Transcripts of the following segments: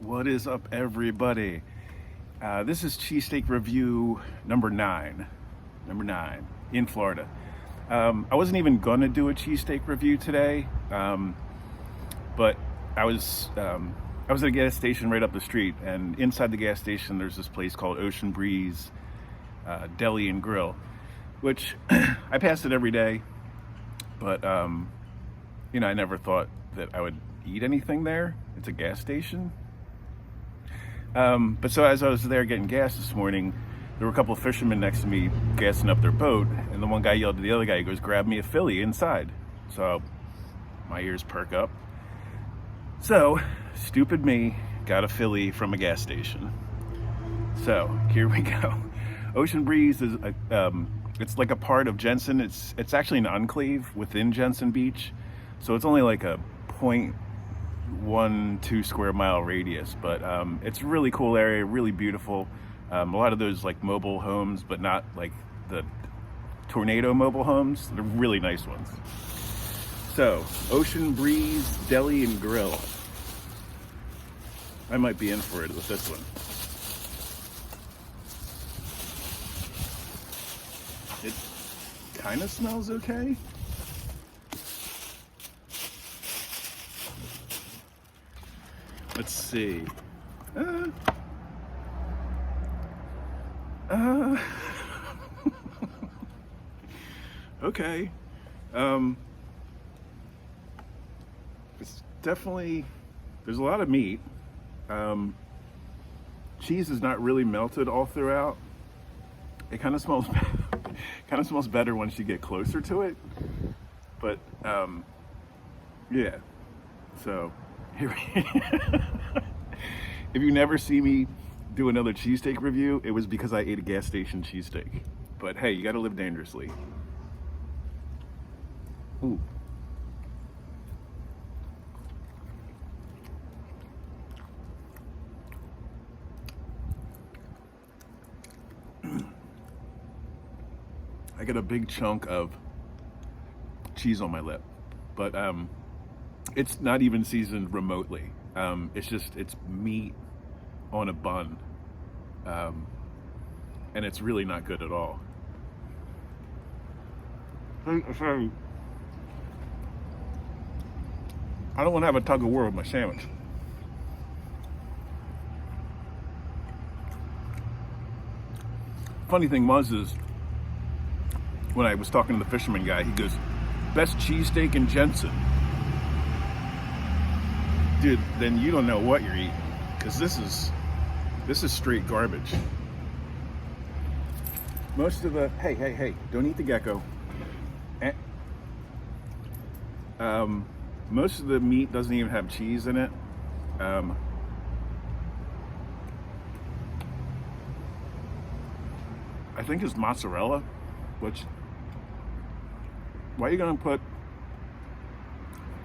What is up, everybody? This is cheesesteak review number nine in Florida. I wasn't even gonna do a cheesesteak review today, but I was at a gas station right up the street, and inside the gas station there's this place called Breeze Deli and Grill, which I pass it every day, but I never thought that I would eat anything there. It's a gas station. But so as I was there getting gas this morning, there were a couple of fishermen next to me gassing up their boat, and the one guy yelled to the other guy, he goes, "Grab me a Philly inside." So my ears perk up. So stupid me got a Philly from a gas station. So here we go. Ocean Breeze is it's like a part of Jensen. It's actually an enclave within Jensen Beach, so it's only like a 0.12 square mile radius, but it's a really cool area, really beautiful. A lot of those like mobile homes, but not like the tornado mobile homes. They're really nice ones. So Ocean Breeze Deli and Grill. I might be in for it with this one. It kind of smells okay. Let's see. Okay. It's definitely, there's a lot of meat. Cheese is not really melted all throughout. It kind of smells better once you get closer to it. But yeah. So here if you never see me do another cheesesteak review, it was because I ate a gas station cheesesteak. But hey, you gotta live dangerously. Ooh. I got a big chunk of cheese on my lip, but it's not even seasoned remotely. It's meat on a bun, and it's really not good at all. Sorry. I don't want to have a tug of war with my sandwich. Funny thing is when I was talking to the fisherman guy, he goes, "Best cheesesteak in Jensen." Dude, then you don't know what you're eating, because this is straight garbage. Most of the hey, don't eat the gecko. Most of the meat doesn't even have cheese in it. I think it's mozzarella, which, why are you gonna put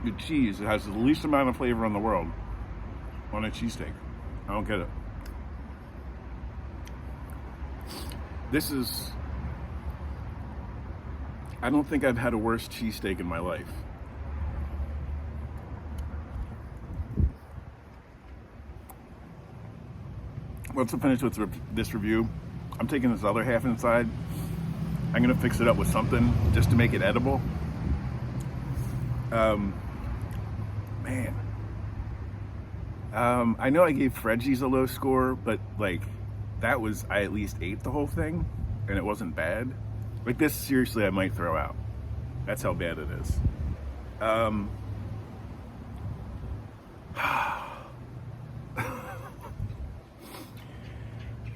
the cheese that has the least amount of flavor in the world on a cheesesteak? I don't get it. I don't think I've had a worse cheesesteak in my life. Once I'm finished with this review, I'm taking this other half inside. I'm gonna fix it up with something just to make it edible. Man. I know I gave Fredgie's a low score, but like I at least ate the whole thing and it wasn't bad. Like this, seriously, I might throw out. That's how bad it is.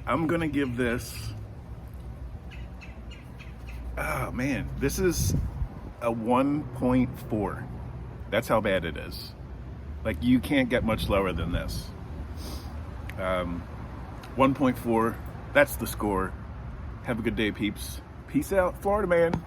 I'm gonna give this, oh man, this is a 1.4. That's how bad it is. Like, you can't get much lower than this. 1.4, that's the score. Have a good day, peeps. Peace out, Florida man.